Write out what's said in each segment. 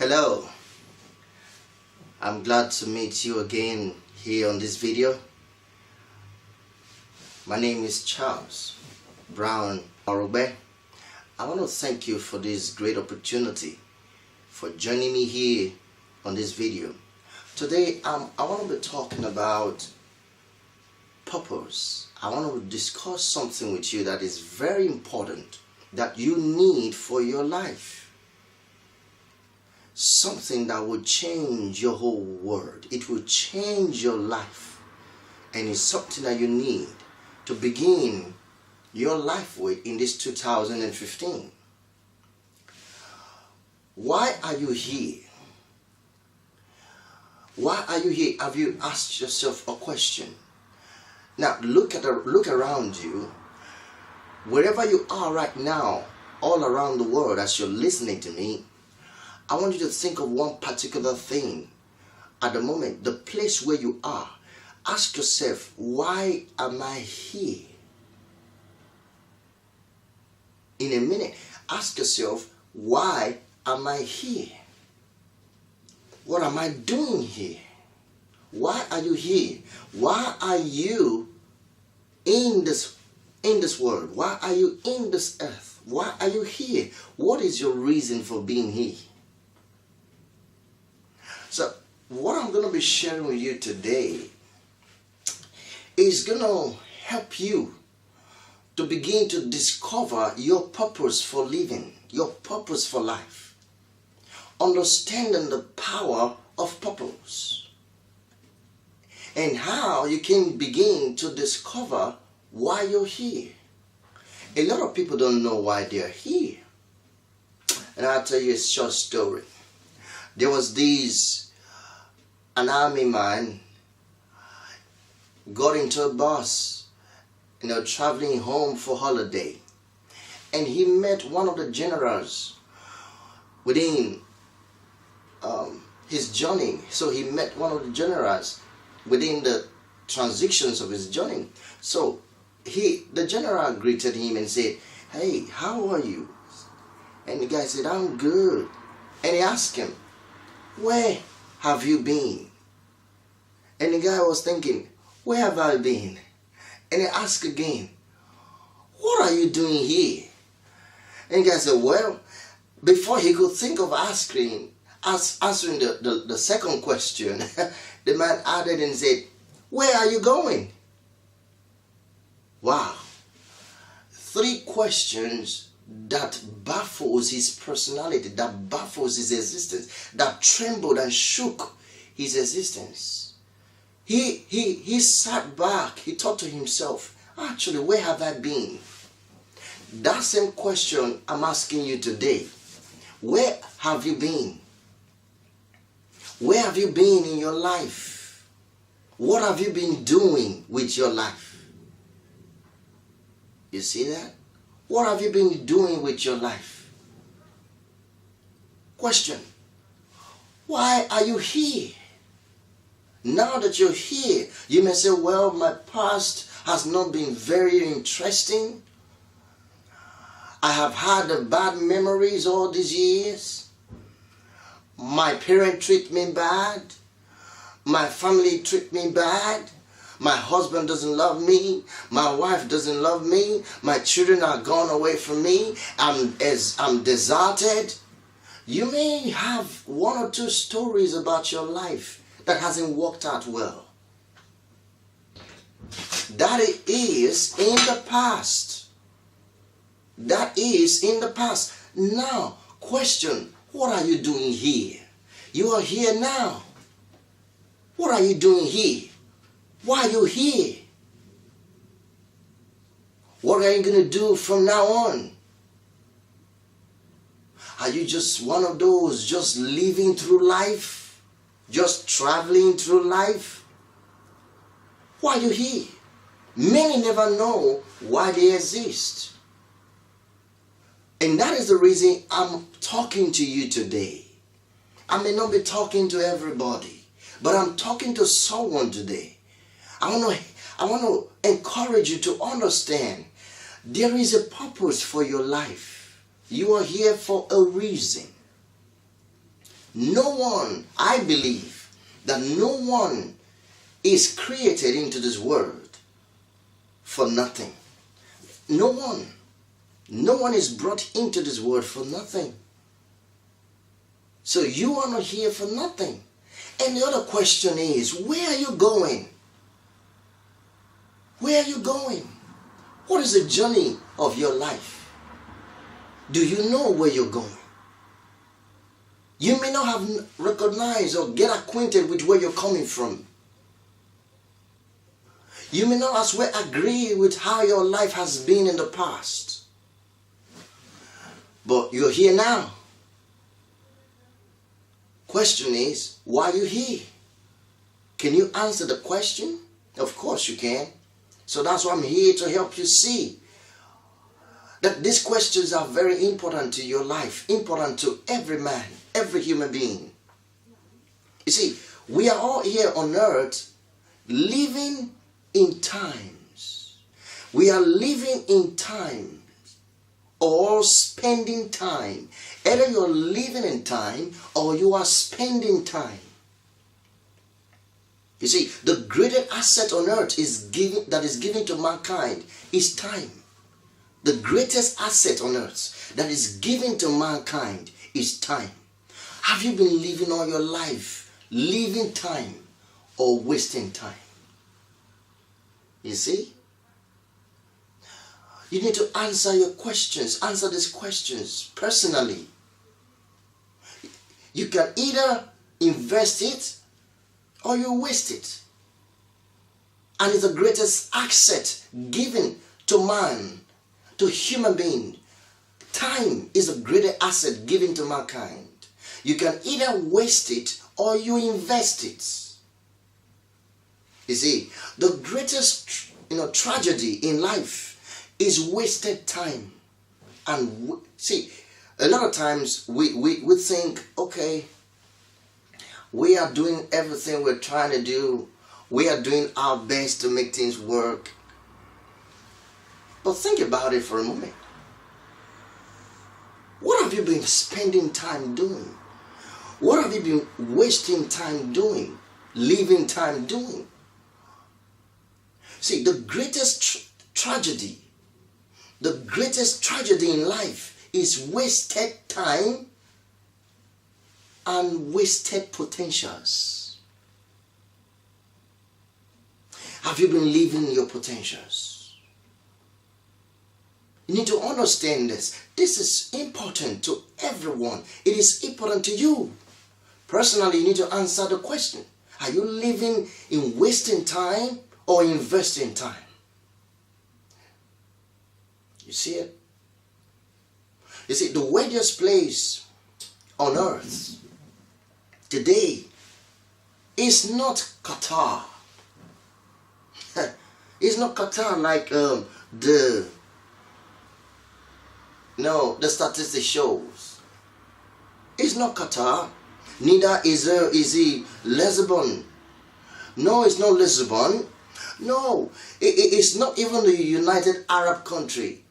Hello, I'm glad to meet you again here on this video. My name is Charles Brown Omorogbe. I want to thank you for this great opportunity for joining me here on this video. Today I want to be talking about purpose. I want to discuss something with you that is very important that you need for your life. Something that will change your whole world. It will change your life, and it's something that you need to begin your life with in this 2015. Why are you here? Why are you here? Have you asked yourself a question? Now look around you. Wherever you are right now, all around the world, as you're listening to me, I want you to think of one particular thing at the moment, the place where you are. Ask yourself, why am I here? In a minute, ask yourself, why am I here? What am I doing here? Why are you here? Why are you in this world? Why are you in this earth? Why are you here? What is your reason for being here? So what I'm going to be sharing with you today is going to help you to begin to discover your purpose for living, your purpose for life, understanding the power of purpose, and how you can begin to discover why you're here. A lot of people don't know why they're here. And I'll tell you a short story. There was an army man got into a bus, traveling home for holiday, and he met one of the generals within his journey. So he met one of the generals within the transitions of his journey. So the general greeted him and said, "Hey, how are you?" And the guy said, "I'm good." And he asked him, "Where have you been?" And the guy was thinking, "Where have I been?" And he asked again, "What are you doing here?" And the guy said, well, before he could think of answering the second question, the man added and said, "Where are you going?" Wow. 3 questions that baffles his personality, that baffles his existence, that trembled and shook his existence. He sat back, he thought to himself, actually, where have I been? That same question I'm asking you today. Where have you been? Where have you been in your life? What have you been doing with your life? You see that? What have you been doing with your life? Question. Why are you here? Now that you're here, you may say, well, my past has not been very interesting. I have had bad memories all these years. My parents treat me bad. My family treat me bad. My husband doesn't love me. My wife doesn't love me. My children are gone away from me. I'm deserted. You may have 1 or 2 stories about your life that hasn't worked out well. That is in the past. That is in the past. Now, question, what are you doing here? You are here now. What are you doing here? Why are you here? What are you going to do from now on? Are you just one of those just living through life? Just traveling through life? Why are you here? Many never know why they exist. And that is the reason I'm talking to you today. I may not be talking to everybody, but I'm talking to someone today. I want to encourage you to understand there is a purpose for your life. You are here for a reason. No one, I believe, that no one is created into this world for nothing. No one. No one is brought into this world for nothing. So you are not here for nothing. And the other question is, where are you going? Where are you going? What is the journey of your life? Do you know where you're going? You may not have recognized or get acquainted with where you're coming from. You may not as well agree with how your life has been in the past. But you're here now. Question is, why are you here? Can you answer the question? Of course you can. So that's why I'm here to help you see that these questions are very important to your life, important to every man, every human being. You see, we are all here on earth living in times. We are living in times or spending time. Either you're living in time or you are spending time. You see, the greatest asset on earth that is given to mankind is time. The greatest asset on earth that is given to mankind is time. Have you been living all your life, living time or wasting time? You see? You need to answer your questions, answer these questions personally. You can either invest it or you waste it. And it's the greatest asset given to man, to human being. Time is the greatest asset given to mankind. You can either waste it or you invest it. You see, the greatest tragedy in life is wasted time. And see, a lot of times we think, okay, we are doing everything we're trying to do. We are doing our best to make things work. But think about it for a moment. What have you been spending time doing? What have you been wasting time doing? Leaving time doing? See, the greatest tragedy in life is wasted time and wasted potentials. Have you been living your potentials? You need to understand this. This is important to everyone. It is important to you. Personally, you need to answer the question. Are you living in wasting time or investing time? You see it? You see, the weightiest place on earth today is not Qatar. It's not Qatar like the statistic shows. It's not Qatar. Neither is it Lisbon. No, it's not Lisbon. No, it's not even the United Arab country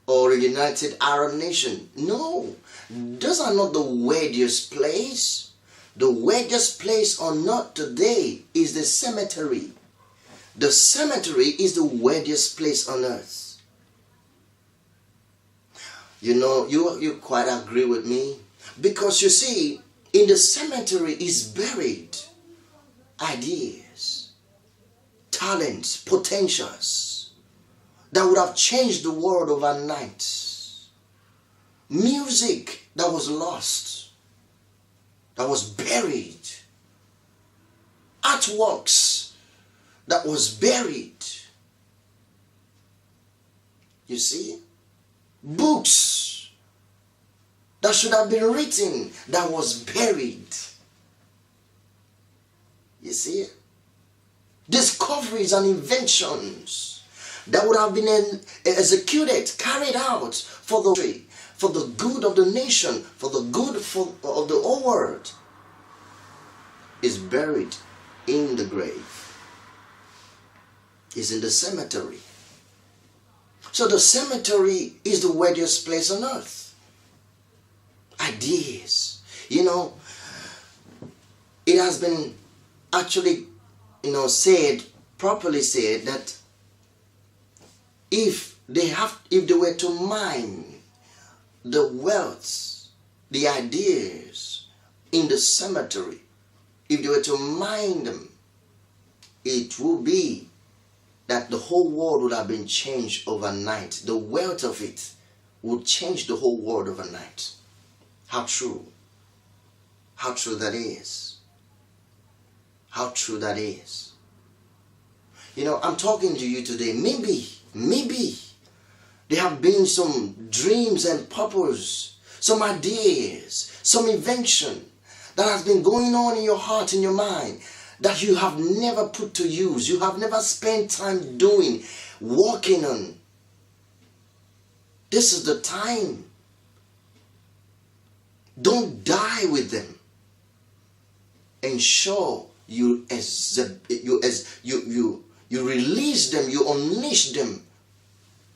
or the United Arab nation. No, those are not the weightiest place. The weightiest place on earth today is the cemetery. The cemetery is the weightiest place on earth. You know, you quite agree with me. Because you see, in the cemetery is buried ideas, talents, potentials that would have changed the world overnight. Music that was lost, that was buried. Artworks that was buried. You see? Books that should have been written that was buried. You see? Discoveries and inventions that would have been executed, carried out for the good of the nation, for the good of the whole world, is buried in the grave, is in the cemetery. So the cemetery is the weightiest place on earth. Ideas, it has been actually, said, properly said, that if they were to mine the wealth, the ideas in the cemetery, if they were to mine them, it will be that the whole world would have been changed overnight. The wealth of it would change the whole world overnight. How true. How true that is. How true that is. I'm talking to you today. Maybe there have been some dreams and purpose, some ideas, some invention that has been going on in your heart, in your mind, that you have never put to use. You have never spent time doing, working on. This is the time. Don't die with them. Ensure you release them, you unleash them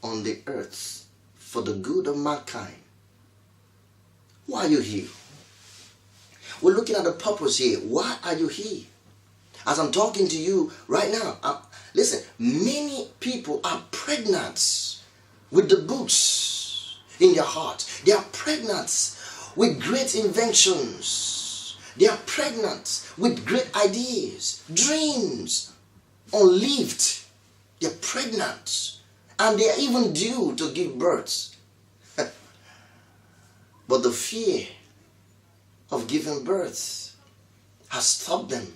on the earth for the good of mankind. Why are you here? We're looking at the purpose here. Why are you here? As I'm talking to you right now, listen, many people are pregnant with the books in their heart. They are pregnant with great inventions. They are pregnant with great ideas, dreams, unlived. They're pregnant. And they are even due to give birth. But the fear of giving birth has stopped them.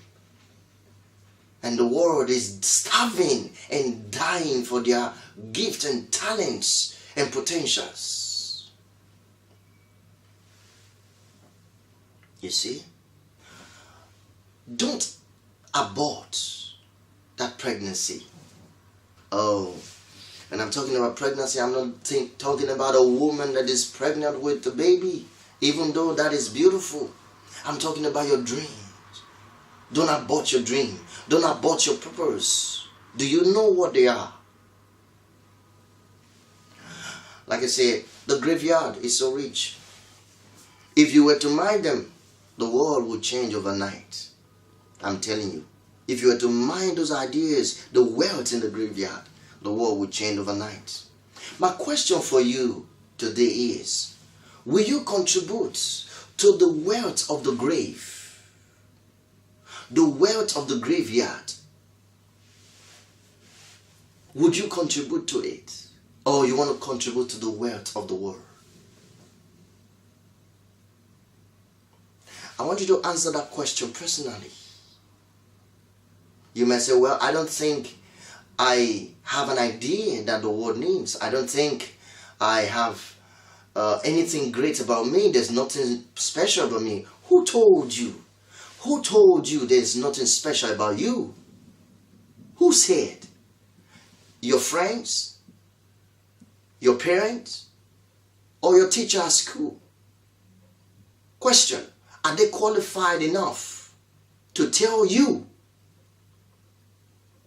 And the world is starving and dying for their gifts and talents and potentials. You see? Don't abort that pregnancy. Oh, and I'm talking about pregnancy. I'm not talking about a woman that is pregnant with a baby, even though that is beautiful. I'm talking about your dreams. Don't abort your dream. Don't abort your purpose. Do you know what they are? Like I said, the graveyard is so rich. If you were to mine them, the world would change overnight. I'm telling you. If you were to mine those ideas, the wealth in the graveyard, the world would change overnight. My question for you today is, will you contribute to the wealth of the grave? The wealth of the graveyard? Would you contribute to it? Or you want to contribute to the wealth of the world? I want you to answer that question personally. You may say, well, I don't think I have an idea that the world needs. I don't think I have anything great about me. There's nothing special about me. Who told you? Who told you there's nothing special about you? Who said? Your friends? Your parents? Or your teacher at school? Question, are they qualified enough to tell you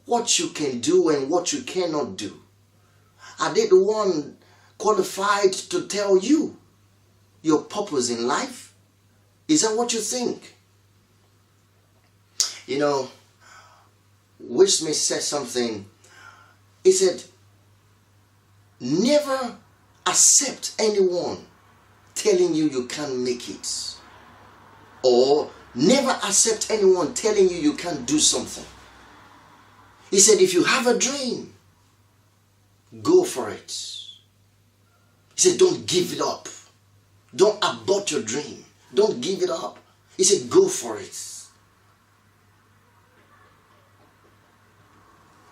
what you can do and what you cannot do? Are they the one qualified to tell you your purpose in life? Is that what you think? Will Smith said something. He said, never accept anyone telling you you can't make it. Or never accept anyone telling you you can't do something. He said, if you have a dream, go for it. He said, don't give it up. Don't abort your dream. Don't give it up. He said, go for it.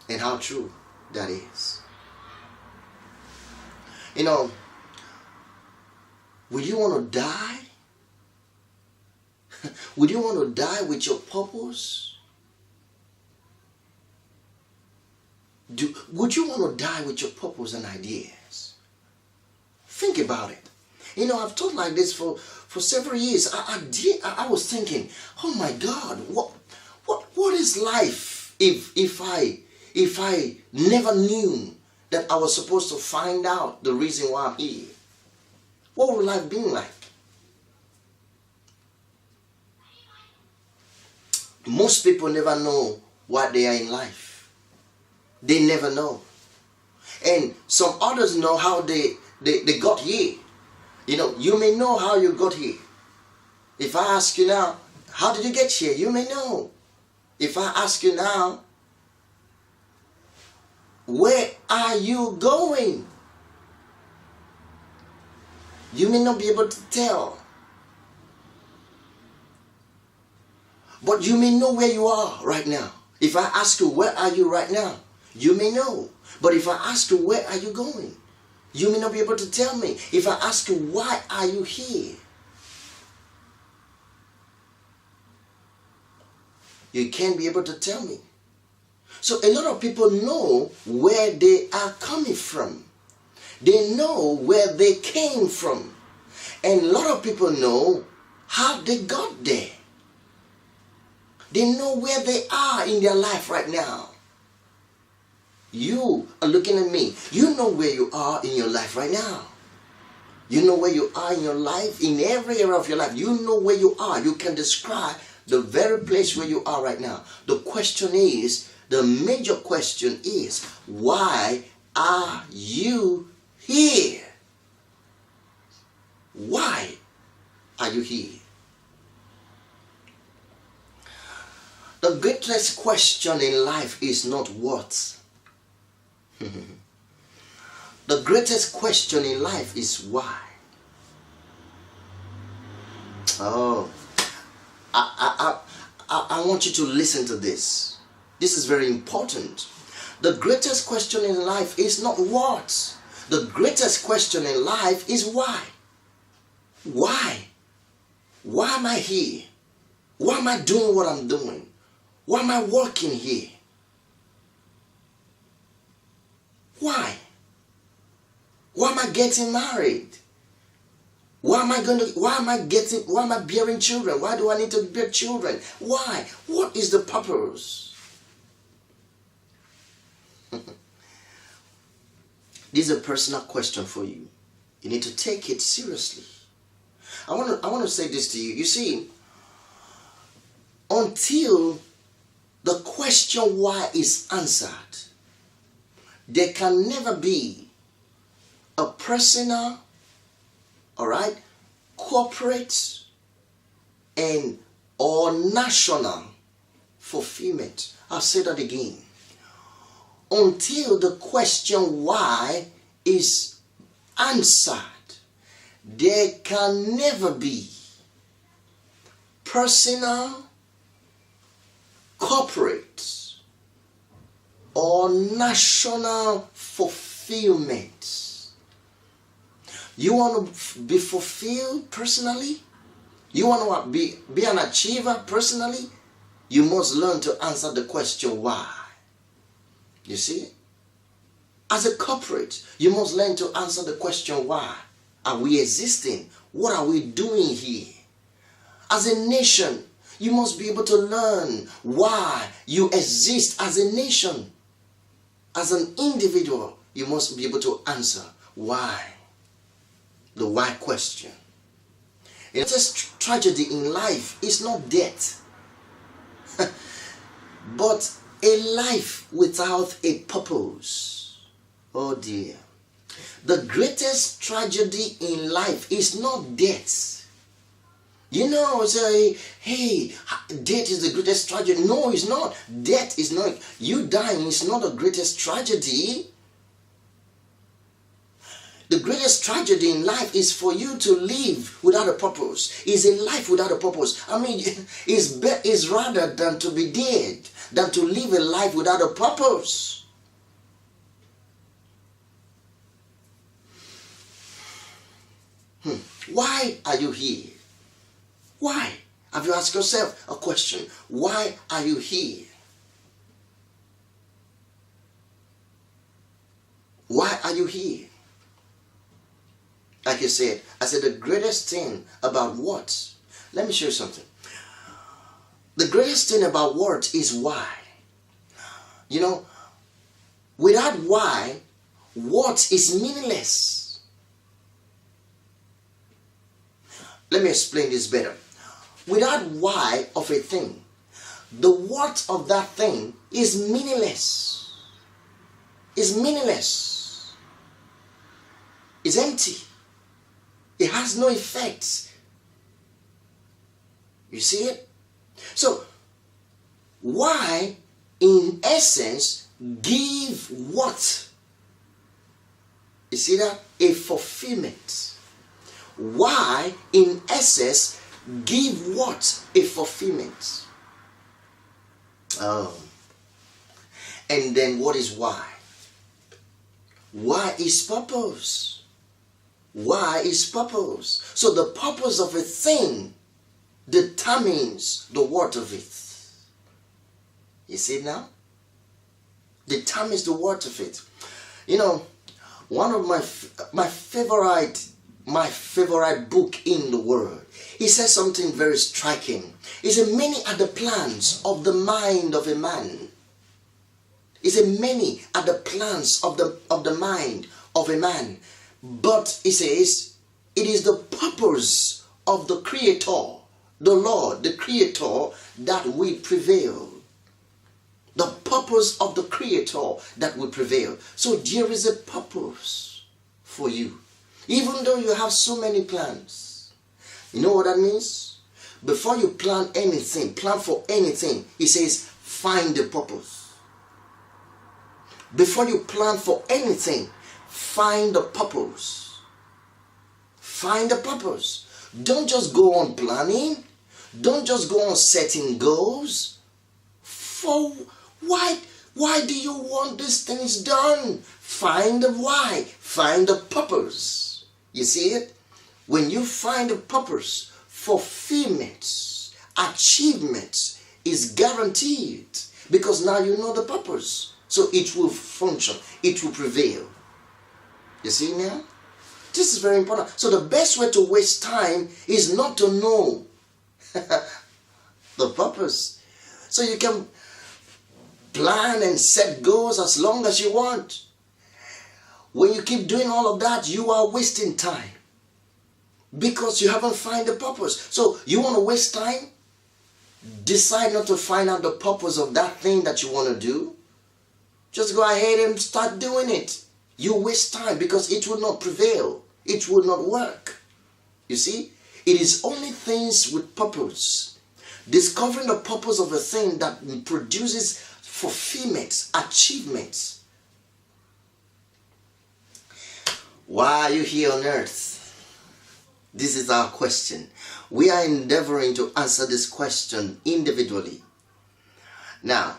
And how true that is. Would you want to die? Would you want to die with your purpose? Would you want to die with your purpose and ideas? Think about it. I've thought like this for several years. I was thinking, oh my God, what is life if I never knew that I was supposed to find out the reason why I'm here? What would life be like? Most people never know what they are in life. They never know. And some others know how they got here. You know, you may know how you got here. If I ask you now, how did you get here? You may know. If I ask you now, where are you going? You may not be able to tell. But you may know where you are right now. If I ask you, where are you right now? You may know. But if I ask you, where are you going? You may not be able to tell me. If I ask you, why are you here? You can't be able to tell me. So a lot of people know where they are coming from. They know where they came from. And a lot of people know how they got there. They know where they are in their life right now. You are looking at me. You know where you are in your life right now. You know where you are in your life, in every area of your life. You know where you are. You can describe the very place where you are right now. The question is, the major question is, why are you here? Why are you here? The greatest question in life is not what. The greatest question in life is why. Oh, I want you to listen to this. This is very important. The greatest question in life is not what. The greatest question in life is why. Why? Why am I here? Why am I doing what I'm doing? Why am I working here? Why? Why am I getting married? Why am I bearing children? Why do I need to bear children? Why? What is the purpose? This is a personal question for you. You need to take it seriously. I want to say this to you. You see, until the question why is answered, there can never be a personal, corporate, and or national fulfillment. I'll say that again. Until the question why is answered, there can never be personal, corporate, or national fulfillment. You want to be fulfilled personally? You want to be an achiever personally? You must learn to answer the question why. You see? As a corporate, you must learn to answer the question why. Are we existing? What are we doing here? As a nation, you must be able to learn why you exist as a nation. As an individual, you must be able to answer why. The why question. The greatest tragedy in life is not death, but a life without a purpose. Oh dear. The greatest tragedy in life is not death. You know, say, hey, death is the greatest tragedy. No, it's not. Death is not. You dying is not the greatest tragedy. The greatest tragedy in life is for you to live without a purpose. Is a life without a purpose. I mean, is rather than to be dead, than to live a life without a purpose. Why are you here? Why? Have you asked yourself a question? Why are you here? Why are you here? Like I said the greatest thing about words. Let me show you something. The greatest thing about words is why. You know, without why, words is meaningless. Let me explain this better. Without why of a thing, the worth of that thing is meaningless. It's meaningless. It's empty. It has no effect. You see it? So, why, in essence, give what? You see that? A fulfillment. Why, in essence, give what? A fulfillment. Oh. And then what is why? Why is purpose? Why is purpose? So the purpose of a thing determines the worth of it. You see it now? Determines the worth of it. You know, one of my favorite book in the world, he says something very striking. He said, many are the plans of the mind of a man. He said, many are the plans of the mind of a man. But he says, it is the purpose of the Creator, the Lord, the Creator, that will prevail. The purpose of the Creator that will prevail. So there is a purpose for you. Even though you have so many plans. You know what that means? Before you plan anything, plan for anything, he says, find the purpose. Before you plan for anything, find the purpose. Find the purpose. Don't just go on planning. Don't just go on setting goals. For why do you want these things done? Find the why. Find the purpose. You see it? When you find a purpose, fulfillment, achievement is guaranteed. Because now you know the purpose. So it will function. It will prevail. You see now? This is very important. So the best way to waste time is not to know the purpose. So you can plan and set goals as long as you want. When you keep doing all of that, you are wasting time. Because you haven't found the purpose. So you want to waste time? Decide not to find out the purpose of that thing that you want to do. Just go ahead and start doing it. You waste time because it will not prevail. It will not work. You see? It is only things with purpose. Discovering the purpose of a thing that produces fulfillment, achievement. Why are you here on earth? This is our question. We are endeavoring to answer this question individually. Now,